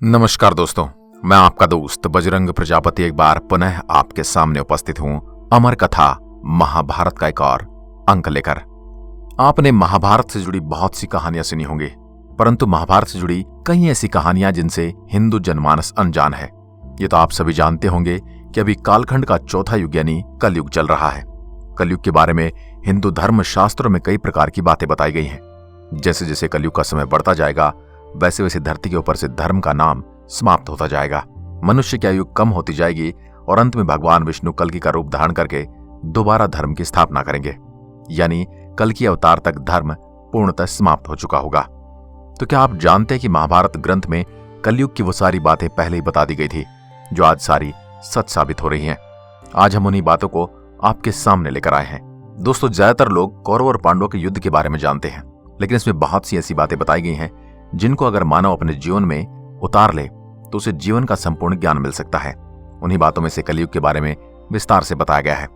नमस्कार दोस्तों, मैं आपका दोस्त बजरंग प्रजापति एक बार पुनः आपके सामने उपस्थित हूं अमर कथा महाभारत का एक और अंक लेकर। आपने महाभारत से जुड़ी बहुत सी कहानियां सुनी होंगी, परंतु महाभारत से जुड़ी कई ऐसी कहानियां जिनसे हिंदू जनमानस अनजान है। ये तो आप सभी जानते होंगे कि अभी कालखंड का चौथा युग यानी कलयुग चल रहा है। कलयुग के बारे में हिंदू धर्म शास्त्रों में कई प्रकार की बातें बताई गई हैं। जैसे जैसे कलयुग का समय बढ़ता जाएगा वैसे वैसे धरती के ऊपर से धर्म का नाम समाप्त होता जाएगा। मनुष्य की आयु कम होती जाएगी और अंत में भगवान विष्णु कल्कि का रूप धारण करके दोबारा धर्म की स्थापना करेंगे, यानी कल्कि अवतार तक धर्म पूर्णतः समाप्त हो चुका होगा। तो क्या आप जानते हैं कि महाभारत ग्रंथ में कलयुग की वो सारी बातें पहले ही बता दी गई थी जो आज सारी सच साबित हो रही हैं। आज हम उन्हीं बातों को आपके सामने लेकर आए हैं। दोस्तों, ज्यादातर लोग कौरव और पांडवों के युद्ध के बारे में जानते हैं, लेकिन इसमें बहुत सी ऐसी बातें बताई गई हैं जिनको अगर मानव अपने जीवन में उतार ले तो उसे जीवन का संपूर्ण ज्ञान मिल सकता है। उन्हीं बातों में से कलयुग के बारे में विस्तार से बताया गया है,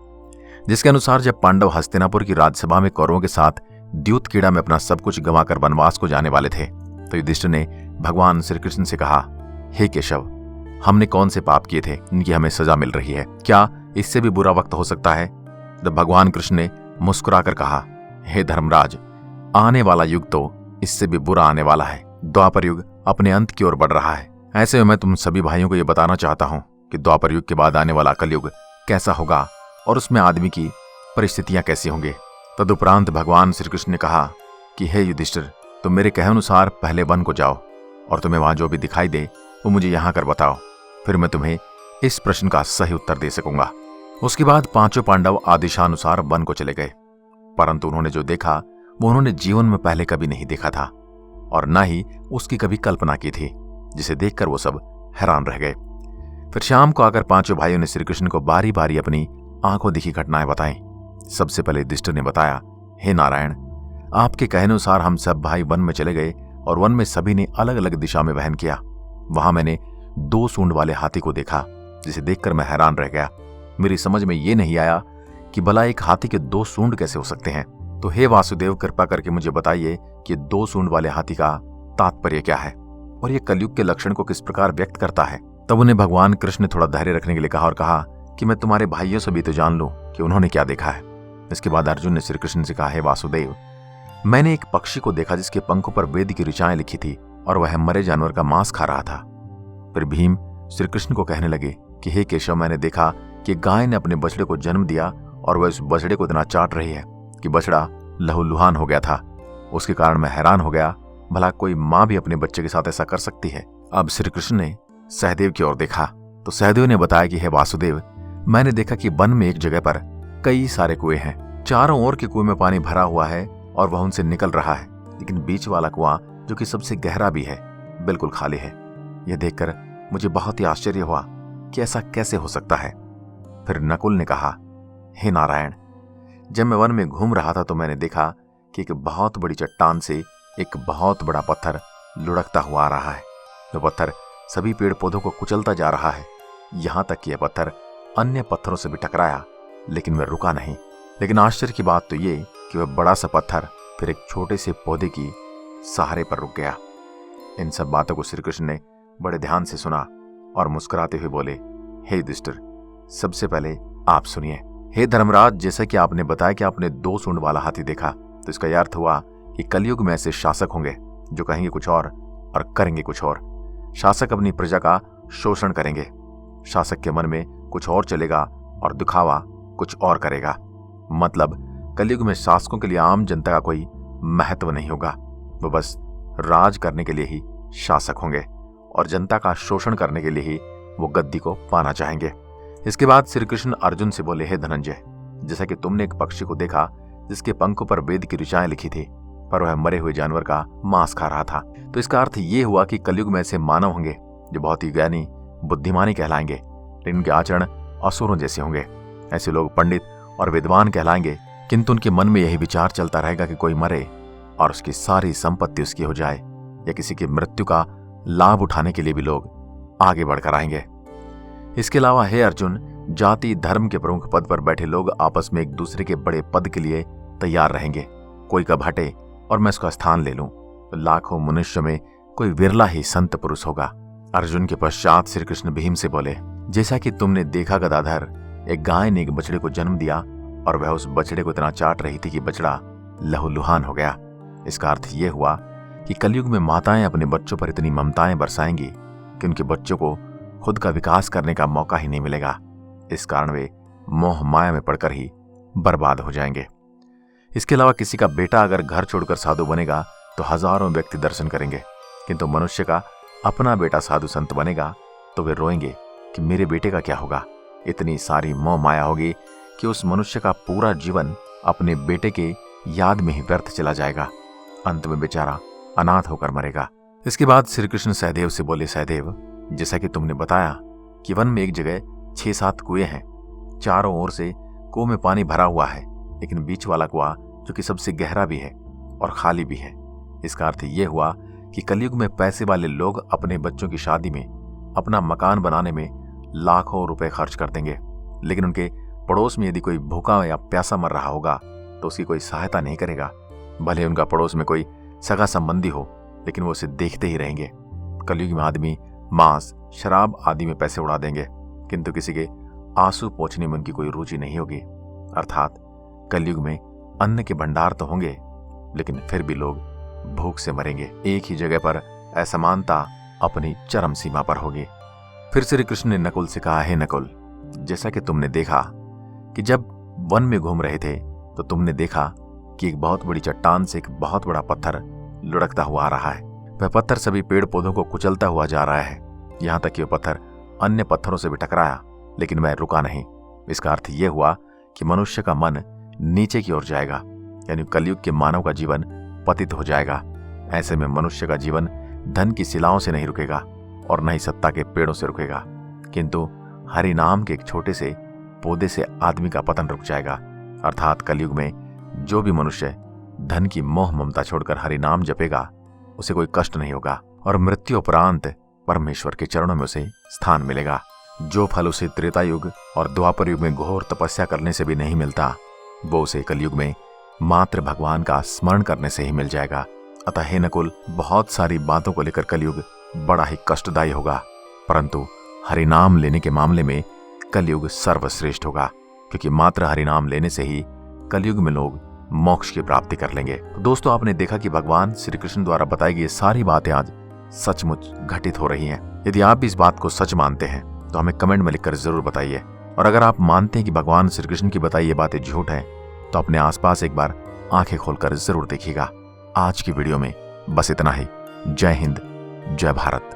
जिसके अनुसार जब पांडव हस्तिनापुर की राजसभा में कौरवों के साथ द्यूतकीड़ा में अपना सब कुछ गंवाकर वनवास को जाने वाले थे, तो युधिष्ठिर ने भगवान श्री कृष्ण से कहा, हे केशव, हमने कौन से पाप किए थे इनकी हमें सजा मिल रही है? क्या इससे भी बुरा वक्त हो सकता है? तब भगवान कृष्ण ने मुस्कुराकर कहा, हे धर्मराज, आने वाला युग तो इससे भी बुरा आने वाला है। द्वापर युग अपने अंत की ओर बढ़ रहा है। ऐसे में मैं तुम सभी भाइयों को यह बताना चाहता हूं कि द्वापर युग के बाद आने वाला कलयुग कैसा होगा और उसमें आदमी की परिस्थितियां कैसी होंगी। तदुपरांत भगवान श्री कृष्ण ने कहा कि हे युधिष्ठिर, तुम मेरे कहे अनुसार पहले वन को जाओ और तुम्हें वहां जो भी दिखाई दे वो मुझे यहां कर बताओ, फिर मैं तुम्हें इस प्रश्न का सही उत्तर दे सकूंगा। उसके बाद पांचों पांडव आदेशानुसार वन को चले गए, परंतु उन्होंने जो देखा वो उन्होंने जीवन में पहले कभी नहीं देखा था और न ही उसकी कभी कल्पना की थी, जिसे देखकर वो सब हैरान रह गए। फिर शाम को आकर पांचों भाइयों ने श्री कृष्ण को बारी बारी अपनी आंखों दिखी घटनाएं बताई। सबसे पहले युधिष्ठिर ने बताया, हे नारायण, आपके कहने अनुसार हम सब भाई वन में चले गए और वन में सभी ने अलग अलग दिशा में वहन किया। वहां मैंने 2 सूंड वाले हाथी को देखा, जिसे देखकर मैं हैरान रह गया। मेरी समझ में ये नहीं आया कि भला एक हाथी के 2 सूंड कैसे हो सकते हैं। तो हे वासुदेव, कृपा करके मुझे बताइए कि 2 सूंड वाले हाथी का तात्पर्य क्या है और ये कलयुग के लक्षण को किस प्रकार व्यक्त करता है। तब उन्हें भगवान कृष्ण ने थोड़ा धैर्य रखने के लिए कहा और कहा कि मैं तुम्हारे भाइयों से भी तो जान लूं कि उन्होंने क्या देखा है। इसके बाद अर्जुन ने श्री कृष्ण से कहा, हे वासुदेव, मैंने एक पक्षी को देखा जिसके पंखों पर वेद की ऋचाएं लिखी थी और वह मरे जानवर का मांस खा रहा था। फिर भीम श्री कृष्ण को कहने लगे कि हे केशव, मैंने देखा कि गाय ने अपने बछड़े को जन्म दिया और वह उस बछड़े को इतना चाट रही है कि बछड़ा लहूलुहान हो गया था। उसके कारण मैं हैरान हो गया, भला कोई माँ भी अपने बच्चे के साथ ऐसा कर सकती है। अब श्री कृष्ण ने सहदेव की ओर देखा तो सहदेव ने बताया कि हे वासुदेव, मैंने देखा कि वन में एक जगह पर कई सारे कुएं हैं। चारों ओर के कुएं में पानी भरा हुआ है और वह उनसे निकल रहा है, लेकिन बीच वाला कुआं, जो कि सबसे गहरा भी है, बिल्कुल खाली है। यह देखकर मुझे बहुत ही आश्चर्य हुआ कि ऐसा कैसे हो सकता है। फिर नकुल ने कहा, हे नारायण, जब मैं वन में घूम रहा था तो मैंने देखा कि एक बहुत बड़ी चट्टान से एक बहुत बड़ा पत्थर लुढ़कता हुआ आ रहा है। यह पत्थर सभी पेड़ पौधों को कुचलता जा रहा है, यहां तक कि यह पत्थर अन्य पत्थरों से भी टकराया, लेकिन वह रुका नहीं। लेकिन आश्चर्य की बात तो ये कि वह बड़ा सा पत्थर फिर एक छोटे से पौधे की सहारे पर रुक गया। इन सब बातों को श्री कृष्ण ने बड़े ध्यान से सुना और मुस्कुराते हुए बोले, हे युधिष्ठिर, सबसे पहले आप सुनिए। हे धर्मराज, जैसा कि आपने बताया कि आपने 2 सूंड वाला हाथी देखा, तो इसका यह अर्थ हुआ कि कलयुग में ऐसे शासक होंगे जो कहेंगे कुछ और करेंगे कुछ और। शासक अपनी प्रजा का शोषण करेंगे, शासक के मन में कुछ और चलेगा और दिखावा कुछ और करेगा। मतलब कलयुग में शासकों के लिए आम जनता का कोई महत्व नहीं होगा, वो बस राज करने के लिए ही शासक होंगे और जनता का शोषण करने के लिए ही वो गद्दी को पाना चाहेंगे। इसके बाद श्री कृष्ण अर्जुन से बोले, हे धनंजय, जैसा कि तुमने एक पक्षी को देखा जिसके पंखों पर वेद की ऋचाएं लिखी थी, पर वह मरे हुए जानवर का मांस खा रहा था, तो इसका अर्थ ये हुआ कि कलयुग में ऐसे मानव होंगे जो बहुत ही ज्ञानी बुद्धिमानी कहलाएंगे, लेकिन उनके आचरण असुरों जैसे होंगे। ऐसे लोग पंडित और विद्वान कहलाएंगे, किंतु उनके मन में यही विचार चलता रहेगा कि कोई मरे और उसकी सारी संपत्ति उसकी हो जाए, या किसी की मृत्यु का लाभ उठाने के लिए भी लोग आगे बढ़कर आएंगे। इसके अलावा हे अर्जुन, जाति धर्म के प्रमुख पद पर बैठे लोग आपस में एक दूसरे के बड़े पद के लिए तैयार रहेंगे। कोई कब हटे और मैं इसका स्थान ले लूं, तो लाखों मनुष्य में कोई विरला ही संत पुरुष होगा। अर्जुन के पश्चात श्री कृष्ण भीम से बोले, जैसा कि तुमने देखा गदाधर, एक गाय ने एक बछड़े को जन्म दिया और वह उस बछड़े को इतना चाट रही थी कि बछड़ा लहूलुहान हो गया। इसका अर्थ यह हुआ कि कलयुग में माताएं अपने बच्चों पर इतनी ममताएं बरसाएंगी कि उनके बच्चों को खुद का विकास करने का मौका ही नहीं मिलेगा। इस कारण वे मोह माया में पड़कर ही बर्बाद हो जाएंगे। इसके अलावा किसी का बेटा अगर घर छोड़कर साधु बनेगा तो हजारों व्यक्ति दर्शन करेंगे, किंतु मनुष्य का अपना बेटा साधु संत बनेगा तो वे रोएंगे कि मेरे बेटे का क्या होगा। इतनी सारी मोह माया होगी कि उस मनुष्य का पूरा जीवन अपने बेटे के याद में ही व्यर्थ चला जाएगा। अंत में बेचारा अनाथ होकर मरेगा। इसके बाद श्री कृष्ण सहदेव से बोले, सहदेव, जैसा कि तुमने बताया कि वन में एक जगह 6-7 कुएं हैं। चारों ओर से कुओं में पानी भरा हुआ है, लेकिन बीच वाला कुआं जो कि सबसे गहरा भी है और खाली भी है। इसका अर्थ यह हुआ कि कलयुग में पैसे वाले लोग अपने बच्चों की शादी में, अपना मकान बनाने में लाखों रुपए खर्च कर देंगे, लेकिन उनके पड़ोस में यदि कोई भूखा या प्यासा मर रहा होगा तो उसकी कोई सहायता नहीं करेगा। भले उनका पड़ोस में कोई सगा संबंधी हो, लेकिन वो उसे देखते ही रहेंगे। कलयुग में आदमी मांस, शराब आदि में पैसे उड़ा देंगे, किंतु किसी के आंसू पोंछने में उनकी कोई रुचि नहीं होगी। अर्थात कलयुग में अन्न के भंडार तो होंगे, लेकिन फिर भी लोग भूख से मरेंगे। एक ही जगह पर असमानता अपनी चरम सीमा पर होगी। फिर श्री कृष्ण ने नकुल से कहा, हे नकुल, जैसा कि तुमने देखा कि जब वन में घूम रहे थे तो तुमने देखा कि एक बहुत बड़ी चट्टान से एक बहुत बड़ा पत्थर लुढ़कता हुआ आ रहा है। वह पत्थर सभी पेड़ पौधों को कुचलता हुआ जा रहा है, यहाँ तक कि वह पत्थर अन्य पत्थरों से भी टकराया, लेकिन वह रुका नहीं। इसका अर्थ यह हुआ कि मनुष्य का मन नीचे की ओर जाएगा, यानी कलयुग के मानव का जीवन पतित हो जाएगा। ऐसे में मनुष्य का जीवन धन की शिलाओं से नहीं रुकेगा और न ही सत्ता के पेड़ों से रुकेगा, किंतु हरि नाम के एक छोटे से पौधे से आदमी का पतन रुक जाएगा। अर्थात कलयुग में जो भी मनुष्य धन की मोह ममता छोड़कर हरि नाम जपेगा उसे कोई कष्ट नहीं होगा और मृत्यु उपरांत परमेश्वर के चरणों में उसे स्थान मिलेगा। जो फल उसे त्रेता युग और द्वापर युग में घोर तपस्या करने से भी नहीं मिलता, वो उसे कलयुग में मात्र भगवान का स्मरण करने से ही मिल जाएगा। अतः हे नकुल, बहुत सारी बातों को लेकर कलयुग बड़ा ही कष्टदायी होगा, परंतु हरिनाम लेने के मामले में कलयुग सर्वश्रेष्ठ होगा, क्योंकि मात्र हरिनाम लेने से ही कलयुग में लोग मोक्ष की प्राप्ति कर लेंगे। तो दोस्तों, आपने देखा कि भगवान श्री कृष्ण द्वारा बताई गई सारी बातें आज सचमुच घटित हो रही हैं। यदि आप भी इस बात को सच मानते हैं तो हमें कमेंट में लिखकर जरूर बताइए, और अगर आप मानते हैं कि भगवान श्री कृष्ण की बताई ये बातें झूठ हैं तो अपने आसपास एक बार आंखें खोलकर जरूर देखिएगा। आज की वीडियो में बस इतना ही। जय हिंद, जय भारत।